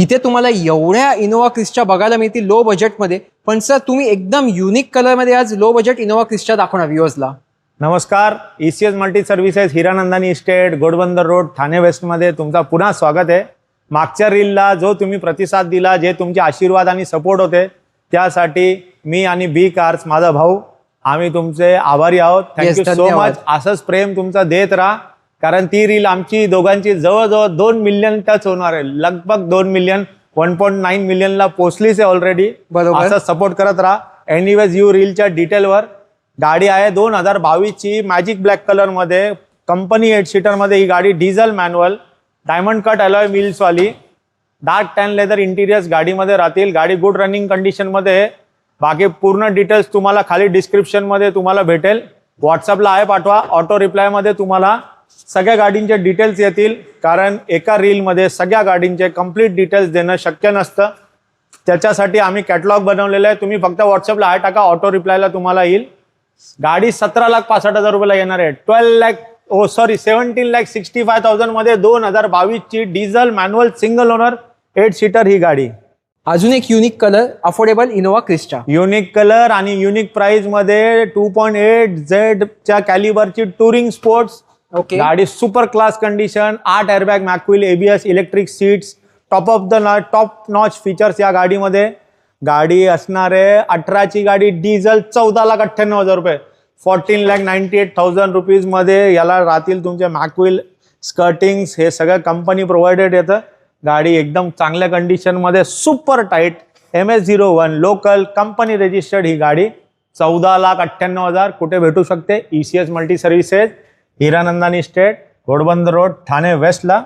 इथे तुम्हाला एवढ्या इनोवा क्रिस्टा बघायला मिळतील लो बजेटमध्ये. पण सर तुम्ही एकदम युनिक कलरमध्ये आज लो बजेट इनोवा क्रिस्टा दाखवणार व्ह्युअर्सला. नमस्कार. ECS multi services, Hiranandani estate, Ghodbunder road, Thane वेस्टमध्ये तुमचा पुन्हा स्वागत आहे. मागच्या रीलला जो तुम्ही प्रतिसाद दिला, जे तुमचे आशीर्वाद आणि सपोर्ट होते, त्यासाठी मी आणि बी कार्स माझा भाऊ आम्ही तुमचे आभारी आहोत. Thank you so much. असंच प्रेम तुमचा देत राहा, कारण ती रील आमची दोघांची जवळजवळ 2 मिलियन टच होणार आहे. लगभग 2 मिलियन 1.9 मिलियनला पोहोचलीच आहे ऑलरेडी. असं सपोर्ट करत राहा. एनिवेज यू रीलच्या डिटेलवर गाडी आहे 2022 ची मॅजिक ब्लॅक कलर मध्ये, कंपनी 8 सीटर मध्ये. ही गाडी diesel manual, diamond cut alloy wheels वाली, डार्क टॅन लेदर इंटिरियर्स गाडीमध्ये राहतील. गाडी गुड रनिंग कंडिशन मध्ये. बाकी पूर्ण डिटेल्स तुम्हाला खाली डिस्क्रिप्शन मध्ये तुम्हाला भेटेल. व्हॉट्सअपला आहे पाठवा. ऑटो रिप्लाय मध्ये तुम्हाला सगळ्या गाडींचे डिटेल्स येतील, कारण एका रीलमध्ये सगळ्या गाडींचे कंप्लीट डिटेल्स देणं शक्य नसतं. त्याच्यासाठी आम्ही कॅटलॉग बनवलेलं आहे. तुम्ही फक्त व्हॉट्सअपला आहे टाका, ऑटो रिप्लायला तुम्हाला येईल. गाडी 17,65,000 रुपयाला येणार आहे. 17,65,000 मध्ये 2022 ची diesel manual single owner 8 seater ही गाडी. अजून एक unique colour, affordable Innova Crysta. Unique colour आणि युनिक प्राइस मध्ये 2.8Z च्या कॅलिबरची टुरिंग स्पोर्ट्स. गाडी सुपर क्लास कंडिशन, 8 एअरबॅग, मॅक्विल, ABS, electric seats, top notch features या गाडीमध्ये. गाडी असणार आहे 18 ची गाडी, डिझेल 14,98,000 रुपये, 14,98,000 रुपीज मध्ये याला राहतील तुमचे मॅक्विल स्कर्टिंग्स. हे सगळं कंपनी प्रोव्हाइडेड येतं. गाडी एकदम चांगल्या कंडिशन मध्ये, super tight, MS01 local company registered ही गाडी. 14,98,000 कुठे भेटू शकते? ECS multi services, Hiranandani estate, Ghodbunder road, Thane वेस्टला.